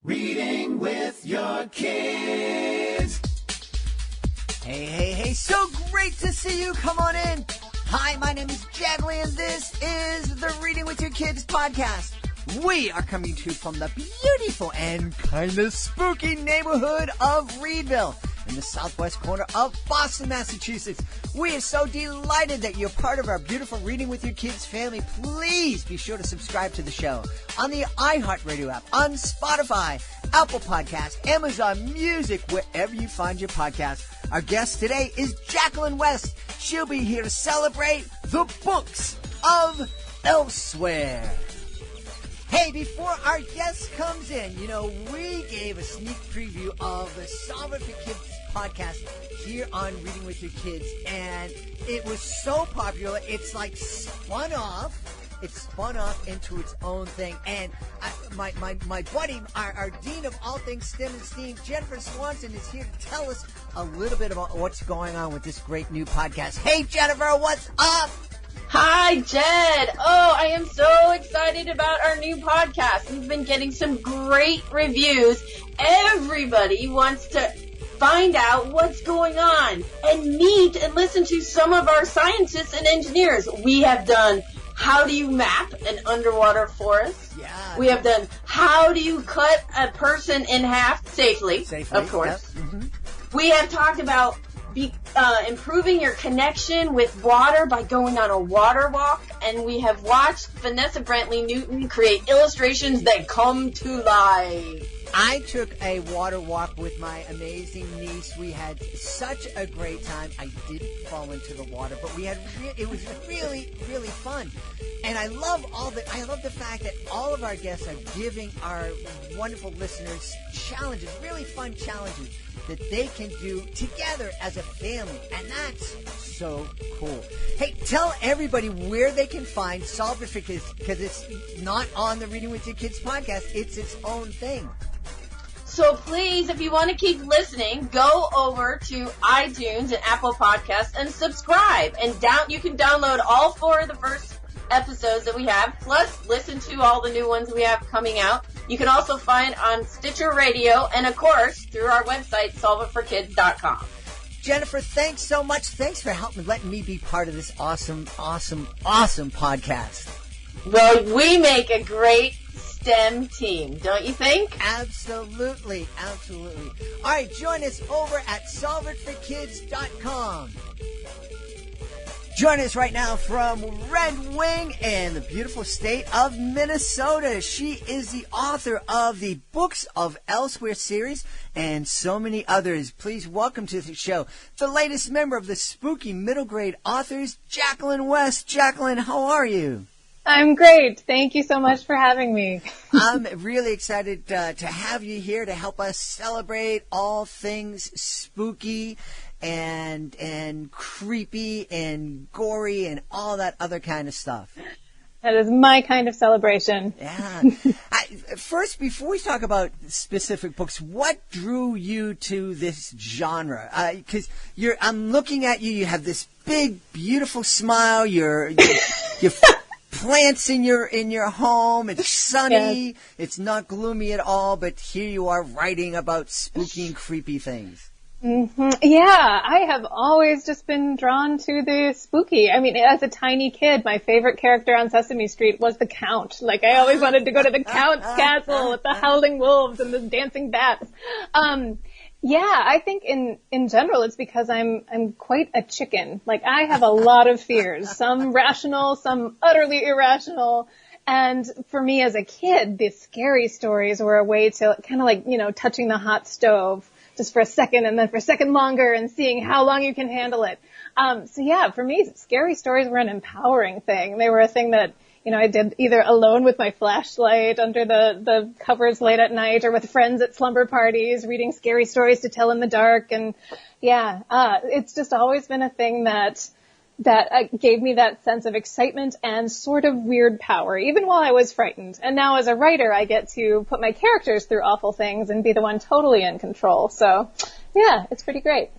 Reading with your kids. Hey, so great to see you. Come on in. Hi, my name is Jacqueline, and this is the Reading with Your Kids podcast. We are coming to you from the beautiful and kind of spooky neighborhood of Reedville in the southwest corner of Boston, Massachusetts. We are so delighted that you're part of our beautiful Reading with Your Kids family. Please be sure to subscribe to the show on the iHeartRadio app, on Spotify, Apple Podcasts, Amazon Music, wherever you find your podcast. Our guest today is Jacqueline West. She'll be here to celebrate the books of Elsewhere. Hey, before our guest comes in, we gave a sneak preview of the Solve It for Kids podcast here on Reading with Your Kids, and it was so popular, it's like spun off. It spun off into its own thing, and my buddy, our dean of all things STEM and STEAM, Jennifer Swanson, is here to tell us a little bit about what's going on with this great new podcast. Hey, Jennifer, what's up? Hi, Jed. Oh, I am so excited about our new podcast. We've been getting some great reviews. Everybody wants to find out what's going on and meet and listen to some of our scientists and engineers. We have done how do you map an underwater forest? Yeah. We have done how do you cut a person in half safely, of course. Yep. Mm-hmm. We have talked about improving your connection with water by going on a water walk, and we have watched Vanessa Brantley Newton create illustrations that come to life. I took a water walk with my amazing niece. We had such a great time. I didn't fall into the water, but it was really, really fun. And I love the fact that all of our guests are giving our wonderful listeners challenges, really fun challenges that they can do together as a family. And that's so cool. Hey, tell everybody where they can find Solve It for Kids, because it's not on the Reading with Your Kids podcast. It's its own thing. So please, if you want to keep listening, go over to iTunes and Apple Podcasts and subscribe. And you can download all 4 of the first episodes that we have, plus listen to all the new ones we have coming out. You can also find on Stitcher Radio and, of course, through our website, solveitforkids.com. Jennifer, thanks so much. Thanks for letting me be part of this awesome podcast. Well, we make a great STEM team, don't you think? Absolutely. All right, join us over at solveitforkids.com. Join us right now from Red Wing in the beautiful state of Minnesota. She is the author of the Books of Elsewhere series and so many others. Please welcome to the show the latest member of the spooky middle grade authors, Jacqueline West. Jacqueline, how are you? I'm great. Thank you so much for having me. I'm really excited to have you here to help us celebrate all things spooky and creepy and gory and all that other kind of stuff. That is my kind of celebration. Yeah. First, before we talk about specific books, what drew you to this genre? Because I'm looking at you. You have this big, beautiful smile. You're plants in your home. It's sunny. Yes. It's not gloomy at all. But here you are writing about spooky and creepy things. Mm-hmm. Yeah, I have always just been drawn to the spooky. I mean, as a tiny kid, my favorite character on Sesame Street was the Count. Like, I always wanted to go to the Count's castle with the howling wolves and the dancing bats. Yeah, I think in general it's because I'm quite a chicken. Like, I have a lot of fears, some rational, some utterly irrational. And for me as a kid, the scary stories were a way to kind of like, touching the hot stove just for a second and then for a second longer and seeing how long you can handle it. So yeah, for me, scary stories were an empowering thing. They were a thing that, I did either alone with my flashlight under the covers late at night or with friends at slumber parties, reading scary stories to tell in the dark. And yeah, it's just always been a thing that gave me that sense of excitement and sort of weird power, even while I was frightened. And now as a writer, I get to put my characters through awful things and be the one totally in control. So yeah, it's pretty great.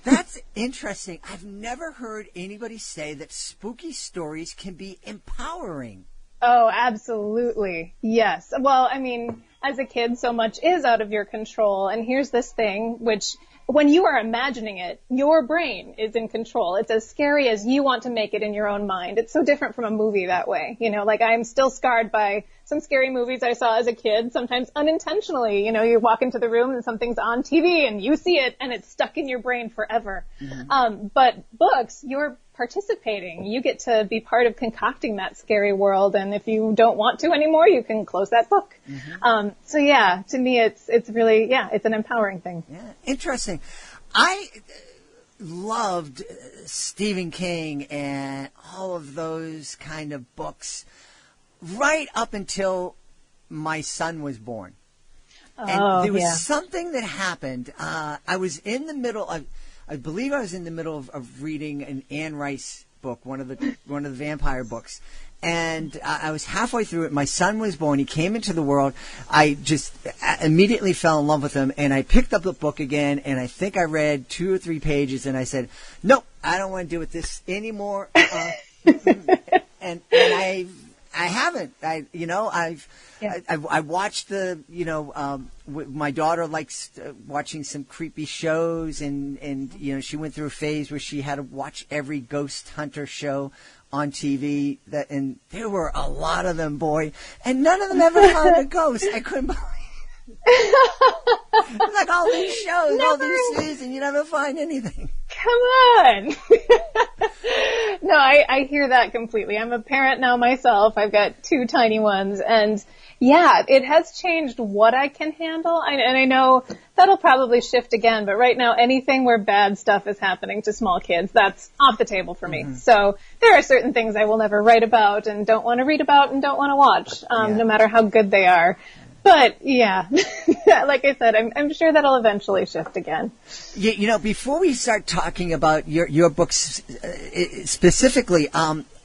That's interesting. I've never heard anybody say that spooky stories can be empowering. Oh, absolutely. Yes. Well, I mean, as a kid, so much is out of your control. And here's this thing, which when you are imagining it, your brain is in control. It's as scary as you want to make it in your own mind. It's so different from a movie that way. You know, like I'm still scarred by some scary movies I saw as a kid, sometimes unintentionally. You know, you walk into the room and something's on TV and you see it and it's stuck in your brain forever. But books, you're participating. You get to be part of concocting that scary world. And if you don't want to anymore, you can close that book. So yeah, to me, it's really, it's an empowering thing. Yeah, interesting. I loved Stephen King and all of those kind of books right up until my son was born. And there was something that happened. I was in the middle of, I believe I was in the middle of reading an Anne Rice book, one of the vampire books. And I was halfway through it. My son was born. He came into the world. I just immediately fell in love with him. And I picked up the book again, and I think I read 2 or 3 pages, and I said, nope, I don't want to deal with this anymore. And I haven't. I watched my daughter likes watching some creepy shows, and she went through a phase where she had to watch every ghost hunter show on TV, and there were a lot of them, boy, and none of them ever found a ghost. I couldn't believe it. Like all these shows, all these seasons, you never find anything. Come on. No, I hear that completely. I'm a parent now myself. I've got 2 tiny ones, and yeah, it has changed what I can handle. And I know that'll probably shift again, but right now anything where bad stuff is happening to small kids, that's off the table for me. So there are certain things I will never write about and don't want to read about and don't want to watch, no matter how good they are. But yeah, like I said, I'm sure that'll eventually shift again. Before we start talking about your books specifically,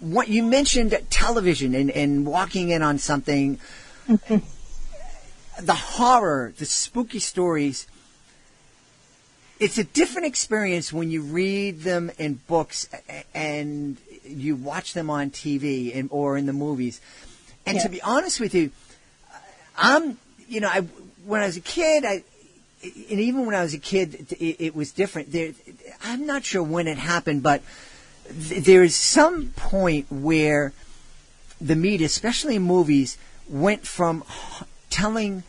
what you mentioned television and walking in on something, the horror, the spooky stories. It's a different experience when you read them in books and you watch them on TV or in the movies. And to be honest with you, when I was a kid, and even when I was a kid, it was different. I'm not sure when it happened, but there is some point where the media, especially in movies, went from telling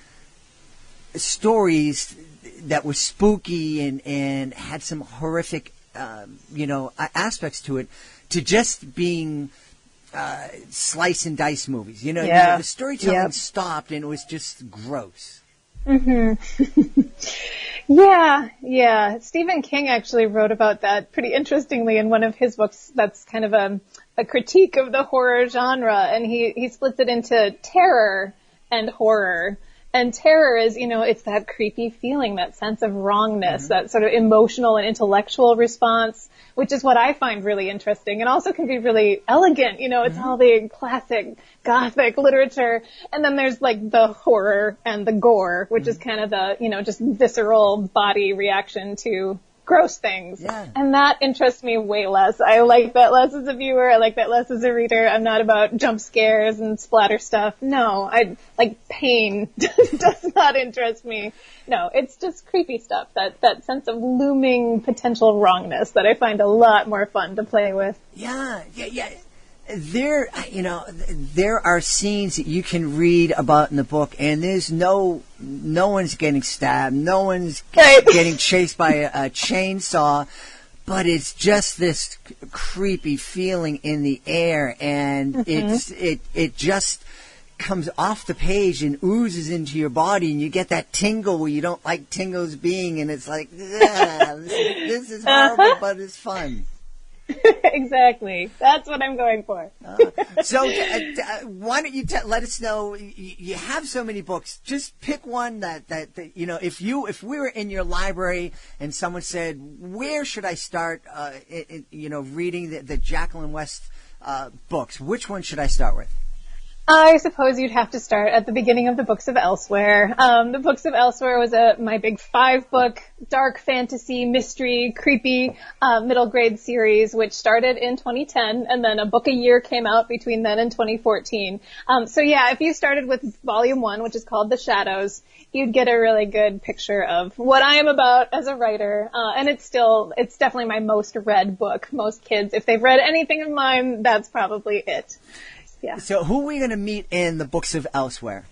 stories that were spooky and had some horrific, aspects to it, to just being slice and dice movies. The storytelling stopped and it was just gross. Yeah. Stephen King actually wrote about that pretty interestingly in one of his books. That's kind of a critique of the horror genre, and he splits it into terror and horror. And terror is, it's that creepy feeling, that sense of wrongness, that sort of emotional and intellectual response, which is what I find really interesting and also can be really elegant. It's all the classic Gothic literature. And then there's like the horror and the gore, which is kind of the, just visceral body reaction to gross things. Yeah. And that interests me way less. I like that less as a viewer. I like that less as a reader. I'm not about jump scares and splatter stuff. No, pain does not interest me. No, it's just creepy stuff. That sense of looming potential wrongness that I find a lot more fun to play with. Yeah. There are scenes that you can read about in the book, and there's no one's getting stabbed, no one's getting chased by a chainsaw, but it's just this creepy feeling in the air, and it just comes off the page and oozes into your body, and you get that tingle where you don't like tingles being, and it's like, this is horrible, but it's fun. Exactly. That's what I'm going for. So why don't you let us know, you have so many books, just pick one that if we were in your library and someone said, where should I start reading the Jacqueline West books, which one should I start with? I suppose you'd have to start at the beginning of the Books of Elsewhere. The Books of Elsewhere was my big 5-book dark fantasy, mystery, creepy middle grade series, which started in 2010, and then a book a year came out between then and 2014. So yeah, if you started with volume 1, which is called The Shadows, you'd get a really good picture of what I am about as a writer. And it's definitely my most read book. Most kids, if they've read anything of mine, that's probably it. Yeah. So who are we going to meet in the Books of Elsewhere?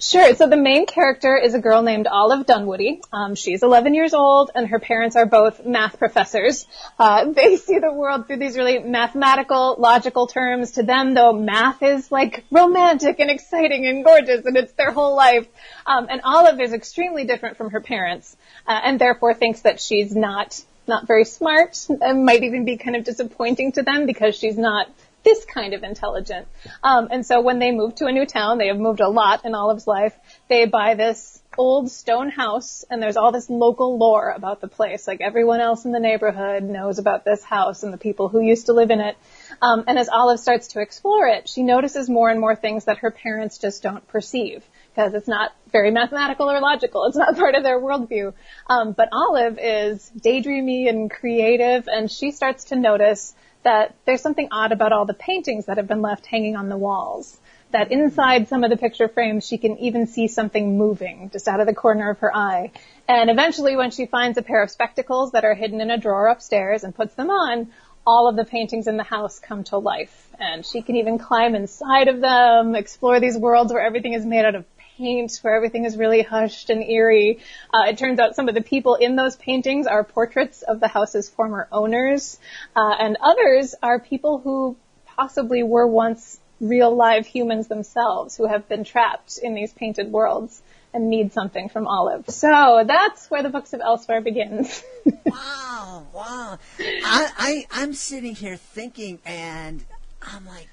Sure. So the main character is a girl named Olive Dunwoody. She's 11 years old, and her parents are both math professors. They see the world through these really mathematical, logical terms. To them, though, math is like romantic and exciting and gorgeous, and it's their whole life. And Olive is extremely different from her parents, and therefore thinks that she's not very smart, and might even be kind of disappointing to them because she's not this kind of intelligent. And so when they move to a new town, they have moved a lot in Olive's life, they buy this old stone house, and there's all this local lore about the place. Like everyone else in the neighborhood knows about this house and the people who used to live in it. And as Olive starts to explore it, she notices more and more things that her parents just don't perceive, because it's not very mathematical or logical. It's not part of their worldview. But Olive is daydreamy and creative, and she starts to notice that there's something odd about all the paintings that have been left hanging on the walls. That inside some of the picture frames, she can even see something moving just out of the corner of her eye. And eventually, when she finds a pair of spectacles that are hidden in a drawer upstairs and puts them on, all of the paintings in the house come to life. And she can even climb inside of them, explore these worlds where everything is made out of paint, where everything is really hushed and eerie. It turns out some of the people in those paintings are portraits of the house's former owners, and others are people who possibly were once real live humans themselves who have been trapped in these painted worlds and need something from Olive. So that's where the Books of Elsewhere begins. Wow. I'm sitting here thinking, and I'm like,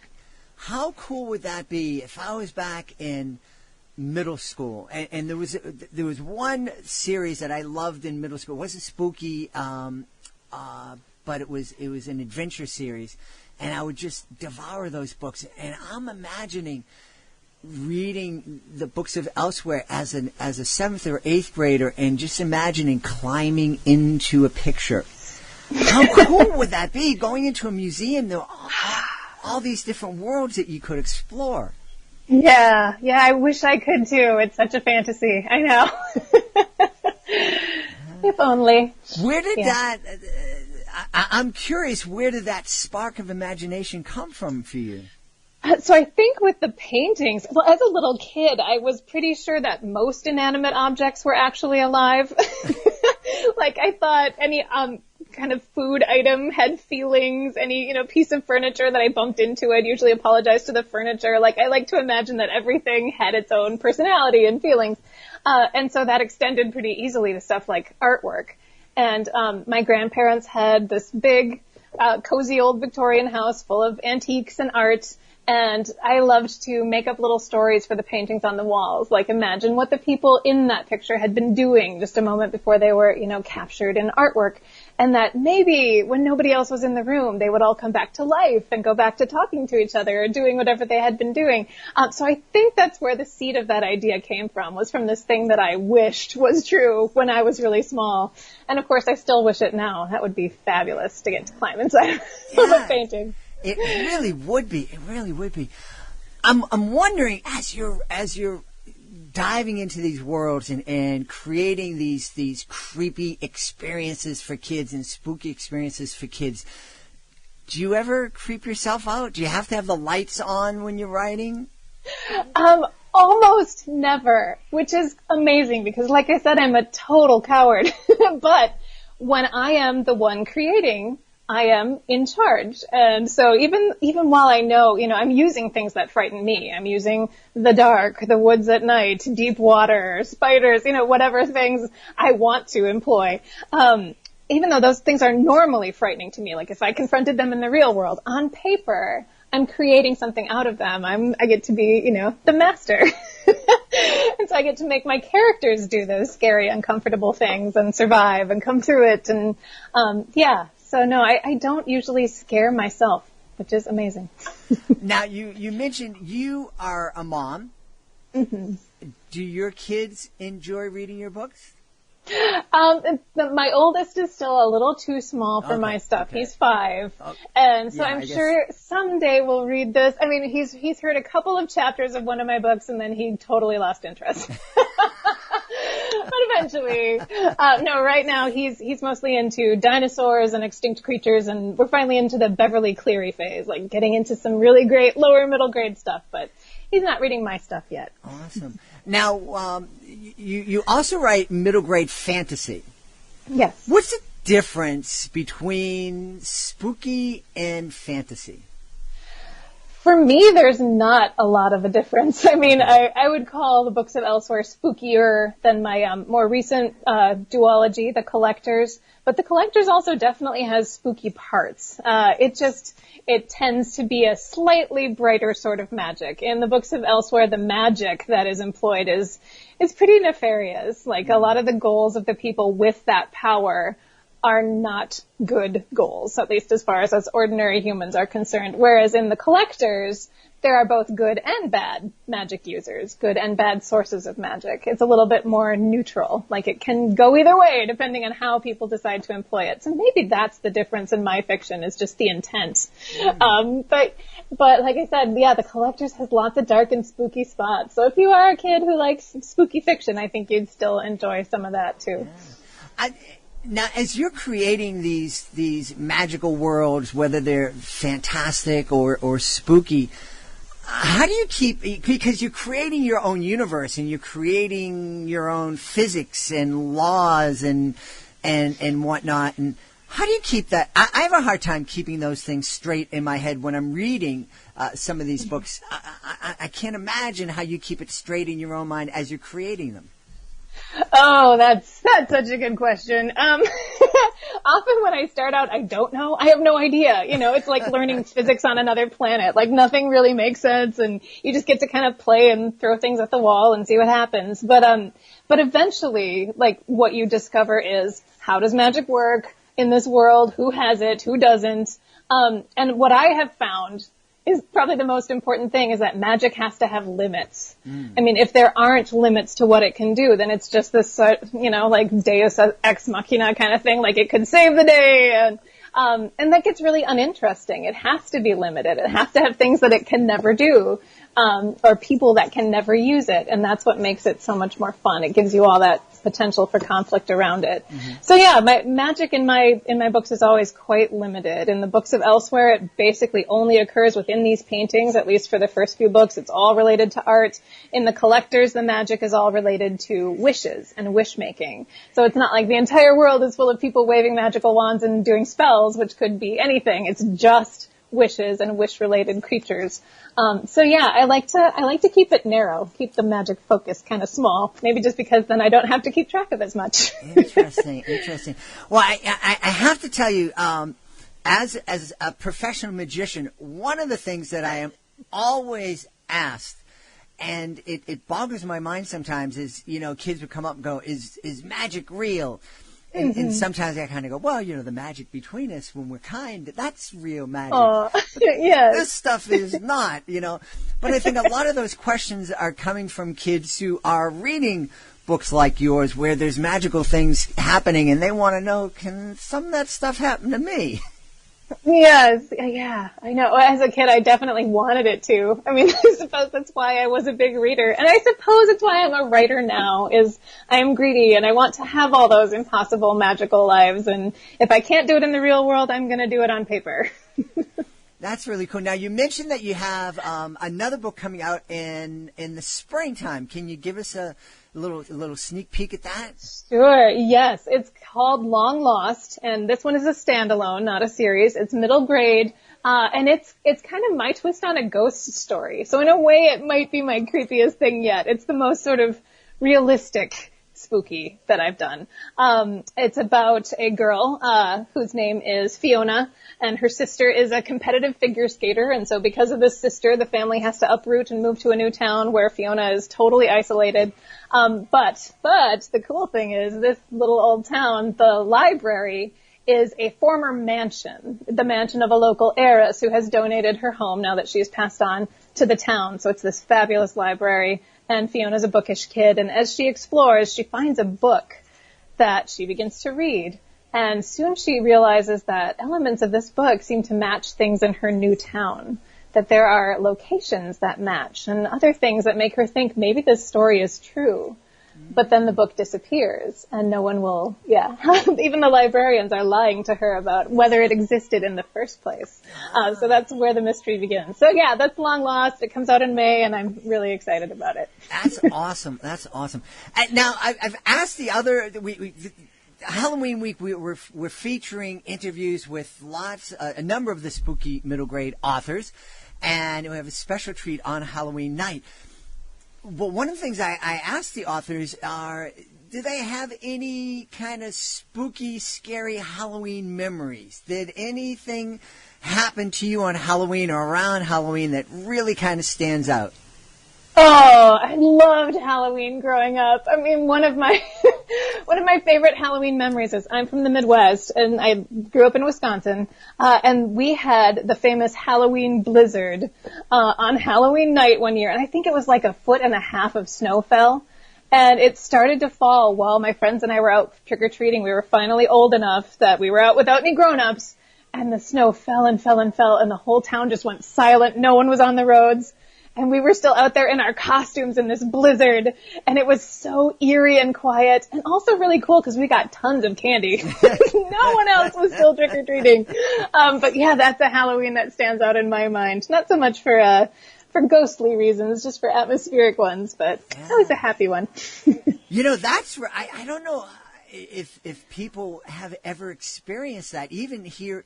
how cool would that be if I was back in middle school, and there was one series that I loved in middle school. It wasn't spooky, but it was an adventure series, and I would just devour those books. And I'm imagining reading the Books of Elsewhere as a 7th or 8th grader, and just imagining climbing into a picture. How cool would that be? Going into a museum, there are all these different worlds that you could explore. Yeah, I wish I could too. It's such a fantasy. I know. If only. Where did that, I'm curious, where did that spark of imagination come from for you? So I think with the paintings, well, as a little kid, I was pretty sure that most inanimate objects were actually alive. Like I thought any kind of food item had feelings, any, piece of furniture that I bumped into, I'd usually apologize to the furniture. Like I like to imagine that everything had its own personality and feelings. And so that extended pretty easily to stuff like artwork. And my grandparents had this big, cozy old Victorian house full of antiques and art. And I loved to make up little stories for the paintings on the walls. Like imagine what the people in that picture had been doing just a moment before they were, captured in artwork. And that maybe when nobody else was in the room, they would all come back to life and go back to talking to each other or doing whatever they had been doing. So I think that's where the seed of that idea came from, was from this thing that I wished was true when I was really small. And of course, I still wish it now. That would be fabulous to get to climb inside of a painting. It really would be. It really would be. I'm wondering, as you're diving into these worlds and creating these creepy experiences for kids and spooky experiences for kids, do you ever creep yourself out? Do you have to have the lights on when you're writing? Almost never, which is amazing because, like I said, I'm a total coward. But when I am the one creating, I am in charge. And so even while I know, I'm using things that frighten me. I'm using the dark, the woods at night, deep water, spiders, whatever things I want to employ. Even though those things are normally frightening to me, like if I confronted them in the real world, on paper, I'm creating something out of them. I get to be, the master. And so I get to make my characters do those scary, uncomfortable things and survive and come through it. And, So no, I don't usually scare myself which is amazing. Now, you mentioned you are a mom. Mm-hmm. Do your kids enjoy reading your books? My oldest is still a little too small for my stuff. Okay. He's 5. And so Yeah, I'm sure someday we'll read this. I mean, he's heard a couple of chapters of one of my books and then he totally lost interest. But eventually, no, right now he's mostly into dinosaurs and extinct creatures, and we're finally into the Beverly Cleary phase, like getting into some really great lower middle grade stuff, but he's not reading my stuff yet. Awesome. Now, you also write middle grade fantasy. Yes. What's the difference between spooky and fantasy? For me, there's not a lot of a difference. I mean, I would call the books of Elsewhere spookier than my more recent duology, The Collectors. But The Collectors also definitely has spooky parts. It tends to be a slightly brighter sort of magic. In the books of Elsewhere, the magic that is employed is pretty nefarious. Like, a lot of the goals of the people with that power are not good goals, at least as far as us ordinary humans are concerned. Whereas in The Collectors, there are both good and bad magic users, good and bad sources of magic. It's a little bit more neutral. Like, it can go either way depending on how people decide to employ it. So maybe that's the difference in my fiction, is just the intent. But like I said, yeah, The Collectors has lots of dark and spooky spots. So if you are a kid who likes spooky fiction, I think you'd still enjoy some of that too. Yeah. Now, as you're creating these magical worlds, whether they're fantastic or spooky, how do you because you're creating your own universe and you're creating your own physics and laws and whatnot, and how do you keep that? I have a hard time keeping those things straight in my head when I'm reading some of these books. I can't imagine how you keep it straight in your own mind as you're creating them. Oh, that's such a good question. Often when I start out, I don't know. I have no idea. You know, it's like learning physics on another planet. Like, nothing really makes sense, and you just get to kind of play and throw things at the wall and see what happens. But eventually, like, what you discover is, how does magic work in this world? Who has it? Who doesn't? And what I have found is probably the most important thing, is that magic has to have limits. I mean, if there aren't limits to what it can do, then it's just this, like Deus ex machina kind of thing, like it could save the day, and that gets really uninteresting. It has to be limited. It has to have things that it can never do, or people that can never use it, and that's what makes it so much more fun. It gives you all that potential for conflict around it. So yeah, my magic in my books is always quite limited. In the books of Elsewhere, it basically only occurs within these paintings, at least for the first few books. It's all related to art. In The Collectors, the magic is all related to wishes and wish making. So it's not like the entire world is full of people waving magical wands and doing spells, which could be anything. It's just wishes and wish-related creatures. So yeah, I like to keep it narrow, keep the magic focus kind of small. Maybe just because then I don't have to keep track of as much. Interesting. Well, I have to tell you, as a professional magician, one of the things that I am always asked, and it boggles my mind sometimes, is, kids would come up and go, is magic real? And sometimes I kind of go, well, the magic between us when we're kind, that's real magic. Yes. This stuff is not, But I think a lot of those questions are coming from kids who are reading books like yours, where there's magical things happening, and they want to know, can some of that stuff happen to me? Yes, yeah, I know. As a kid, I definitely wanted it to. I mean, I suppose that's why I was a big reader. And I suppose it's why I'm a writer now, is I am greedy and I want to have all those impossible magical lives. And if I can't do it in the real world, I'm going to do it on paper. That's really cool. Now, you mentioned that you have another book coming out in the springtime. Can you give us a little sneak peek at that? Sure, yes. It's called Long Lost, and this one is a standalone, not a series. It's middle grade, and it's kind of my twist on a ghost story. So in a way, it might be my creepiest thing yet. It's the most sort of realistic spooky that I've done. It's about a girl whose name is Fiona, and her sister is a competitive figure skater, and so because of this sister, the family has to uproot and move to a new town where Fiona is totally isolated. But the cool thing is, this little old town, the library is a former mansion, the mansion of a local heiress who has donated her home now that she has passed on to the town. So it's this fabulous library, and Fiona's a bookish kid, and as she explores, she finds a book that she begins to read. And soon she realizes that elements of this book seem to match things in her new town, that there are locations that match and other things that make her think maybe this story is true. But then the book disappears and no one will, even the librarians are lying to her about whether it existed in the first place. So that's where the mystery begins. So yeah, that's Long Lost. It comes out in May and I'm really excited about it. That's awesome. That's awesome. Now, I've asked the other, Halloween week, we're featuring interviews with a number of the spooky middle grade authors, and we have a special treat on Halloween night. Well, one of the things I asked the authors are, do they have any kind of spooky, scary Halloween memories? Did anything happen to you on Halloween or around Halloween that really kind of stands out? Oh, I loved Halloween growing up. I mean, one of my favorite Halloween memories is I'm from the Midwest and I grew up in Wisconsin, and we had the famous Halloween blizzard on Halloween night one year, and I think it was like 1.5 feet of snow fell, and it started to fall while my friends and I were out trick-or-treating. We were finally old enough that we were out without any grown-ups, and the snow fell and fell and fell, and the whole town just went silent. No one was on the roads. And we were still out there in our costumes in this blizzard, and it was so eerie and quiet, and also really cool because we got tons of candy. No one else was still trick-or-treating. But yeah, that's a Halloween that stands out in my mind. Not so much for ghostly reasons, just for atmospheric ones, but that was a happy one. That's where I don't know if people have ever experienced that, even here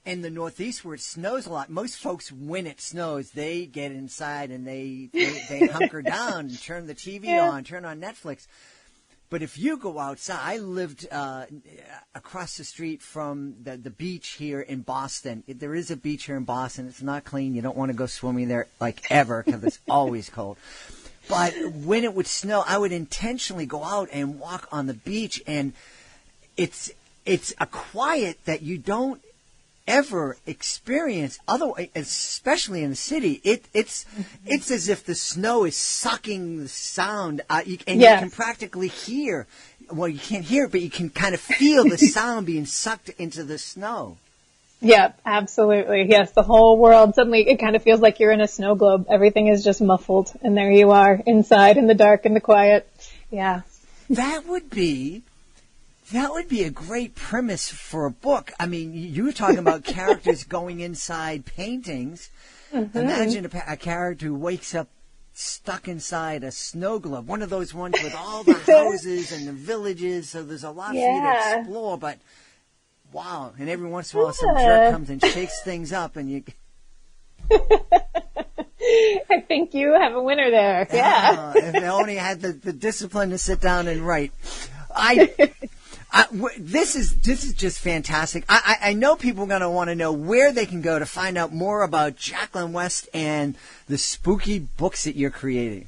in the Northeast where it snows a lot. Most folks, when it snows, they get inside and they hunker down and turn the TV on, turn on Netflix. But if you go outside, I lived across the street from the beach here in Boston. There is a beach here in Boston. It's not clean. You don't want to go swimming there ever because it's always cold. But when it would snow, I would intentionally go out and walk on the beach, and it's a quiet that you don't ever experience otherwise, especially in the city. It's as if the snow is sucking the sound out, you can practically hear. Well, you can't hear it, but you can kind of feel the sound being sucked into the snow. Yeah, absolutely. Yes, the whole world, suddenly it kind of feels like you're in a snow globe. Everything is just muffled, and there you are inside in the dark and the quiet. Yeah. That would be a great premise for a book. I mean, you were talking about characters going inside paintings. Mm-hmm. Imagine a character who wakes up stuck inside a snow globe, one of those ones with all the houses and the villages, so there's a lot for you to explore, but wow. And every once in a while some jerk comes and shakes things up and you... I think you have a winner there. Yeah. If they only had the discipline to sit down and write. This is just fantastic. I know people are going to want to know where they can go to find out more about Jacqueline West and the spooky books that you're creating.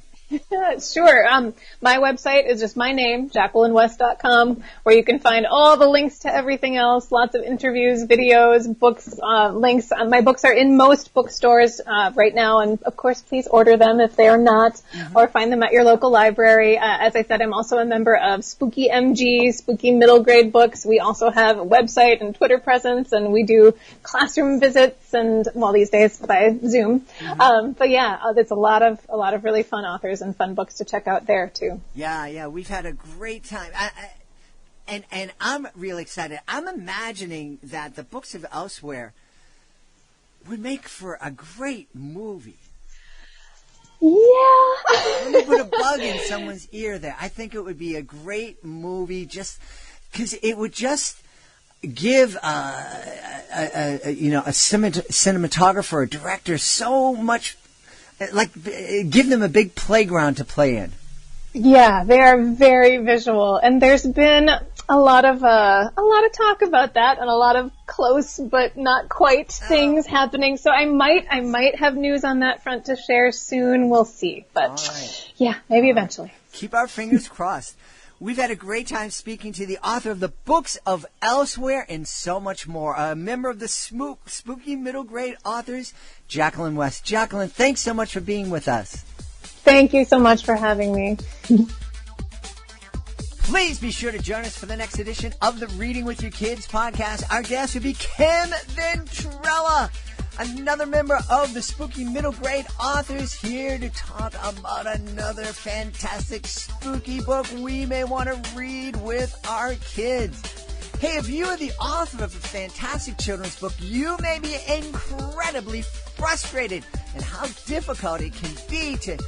Sure. My website is just my name, JacquelineWest.com, where you can find all the links to everything else, lots of interviews, videos, books, links. My books are in most bookstores right now, and of course, please order them if they are not, or find them at your local library. As I said, I'm also a member of Spooky MG, Spooky Middle Grade Books. We also have a website and Twitter presence, and we do classroom visits, and well, these days by Zoom. But yeah, there's a lot of really fun authors and fun books to check out there too. Yeah, we've had a great time. And I'm really excited. I'm imagining that the books of Elsewhere would make for a great movie. Yeah. Let me put a bug in someone's ear there. I think it would be a great movie just because it would just give a cinematographer, a director so much, give them a big playground to play in. Yeah, they are very visual, and there's been a lot of talk about that, and a lot of close but not quite things happening. So I might have news on that front to share soon. We'll see, but yeah, maybe eventually. Keep our fingers crossed. We've had a great time speaking to the author of the Books of Elsewhere and so much more, a member of the Spooky Middle Grade Authors, Jacqueline West. Jacqueline, thanks so much for being with us. Thank you so much for having me. Please be sure to join us for the next edition of the Reading with Your Kids podcast. Our guest will be Kim Ventrella, another member of the Spooky Middle Grade Authors, here to talk about another fantastic spooky book we may want to read with our kids. Hey, if you are the author of a fantastic children's book, you may be incredibly frustrated and how difficult it can be to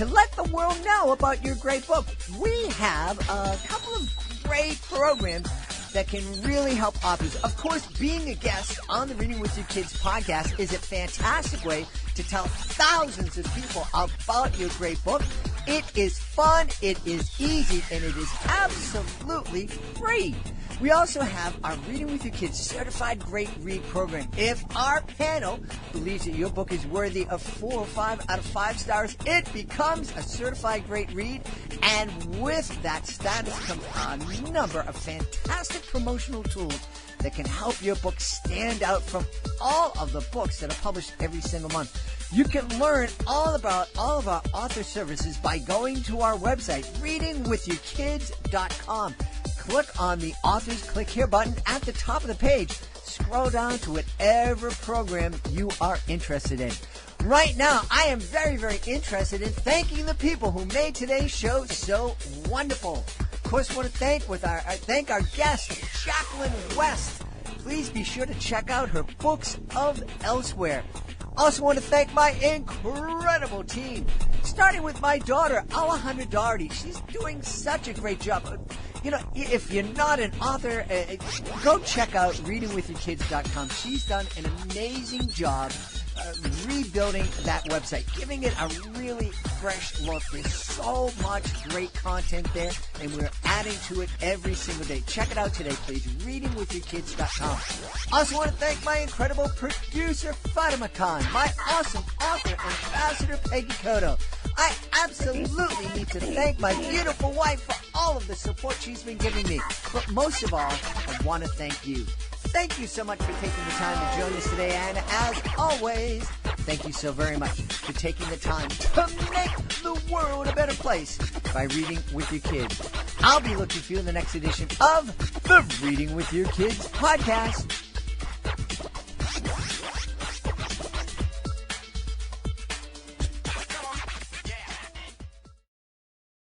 let the world know about your great book. We have a couple of great programs that can really help authors. Of course, being a guest on the Reading with Your Kids podcast is a fantastic way to tell thousands of people about your great book. It is fun, it is easy, and it is absolutely free. We also have our Reading with Your Kids Certified Great Read program. If our panel believes that your book is worthy of 4 or 5 out of 5 stars, it becomes a Certified Great Read. And with that status comes a number of fantastic promotional tools that can help your book stand out from all of the books that are published every single month. You can learn all about all of our author services by going to our website, readingwithyourkids.com. Click on the Authors Click Here button at the top of the page. Scroll down to whatever program you are interested in. Right now, I am very, very interested in thanking the people who made today's show so wonderful. Of course, I want to thank our guest, Jacqueline West. Please be sure to check out her Books of Elsewhere. Also want to thank my incredible team, starting with my daughter, Alejandra Doherty. She's doing such a great job. You know, if you're not an author, go check out readingwithyourkids.com. She's done an amazing job rebuilding that website, giving it a really fresh look. There's so much great content there, and we're adding to it every single day. Check it out today, please. Readingwithyourkids.com. Also want to thank my incredible producer, Fatima Khan, my awesome author, Ambassador Peggy Cotto. I absolutely need to thank my beautiful wife for all of the support she's been giving me. But most of all, I want to thank you. Thank you so much for taking the time to join us today. And as always, thank you so very much for taking the time to make the world a better place by reading with your kids. I'll be looking for you in the next edition of the Reading with Your Kids podcast.